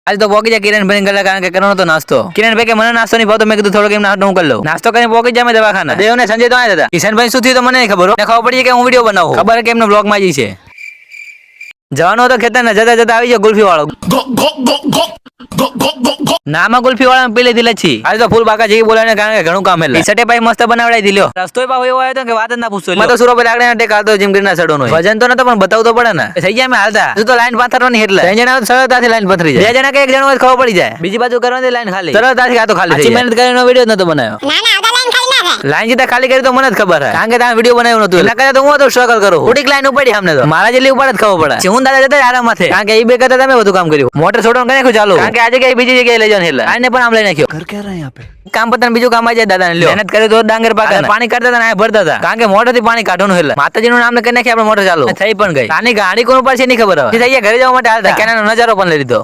आज तो પોકી જા કિરણભાઈ ગલા કારણ કે કરવાનો તો નાસ્તો કિરણભાઈ કે મને નાસ્તો નહીં ભાવતો મેં કીધું થોડો કેમ નાસ્તો હું કરી લઉં નાસ્તો કરીને પોકી જા મેં દવાખાના દેવ ને સંજય તો આયા હતા કિશનભાઈ શું થયું તો મને નહીં ખબર ખબર પડી કે હું વિડીયો બનાવું ખબર કે એમનો બ્લોગ માં જ છે જવાનો તો ખેતર ને જતા જતા આવી જાય ગુલ્ફી વાળો નામાં ગુલ્ફી વાળા પી લીધી લચ્છી આજે તો ફૂલ બાકા જેવી બોલાવે કારણ કે ઘણું કામ એટલે ટી ભાઈ મસ્ત બનાવડાવી દીધો રસ્તો પાવ એવો આવ્યો કે વાત જ ના પૂછતો તો સુરો પર આગળ ટેક આવતો જીમ કરીને સડો નો વજન તો નતો પણ બતાવતો પડે ને થઈ જાય મેં હાલતા તું તો લાઈન પાથરવાની એટલે બે જણા સરળતાથી લાઈન પથરી જાય બે જણા કે એક જણો ખબર પડી જાય બીજી બાજુ કરવાની લાઈન ખાલી સરળતાથી આ તો ખાલી થઈ મહેનત કરીને વિડીયો નતો બનાવ્યો લાઈન જીતા ખાલી કરી તો મને જ ખબર હે કારણ કે તમે વિડીયો બનાવ્યો નતું એટલે કરે તો હું તો સ્ટ્રગલ કરું ઉડીક લાઈન ઉપાડી અમને તો મારા જેટલી ઉપાડ જ ખબર પડે હું દાદા જતા આરામ માથે કારણ કે એ બે કરતા તમે બધું કામ કર્યું મોટર છોડવાનું કરી નાખ્યું ચાલુ કારણ કે આજે કઈ બીજી જગ્યાએ લઈ જવાનું એટલે આને પણ આમ લઈ નાખ્યો ઘર ક્યાં રહે યહાં પે કામ પતન બીજું કામ આવી જાય દાદા ને લ્યો મહેનત કરે તો ડાંગર પાકે પાણી કાઢતા હતા ને ભરતા હતા કારણ કે મોટર થી પાણી કાઢવાનું એટલે માતાજીનું નામ કરી નાખી આપણે મોટર ચાલુ થઈ પણ ગઈ આની ગાડી કોણ ઉપર છે નહીં ખબર હવે થઈ ગયા ઘરે જવા માટે હાલતા કેનાનો નજારો પણ લઈ લીધો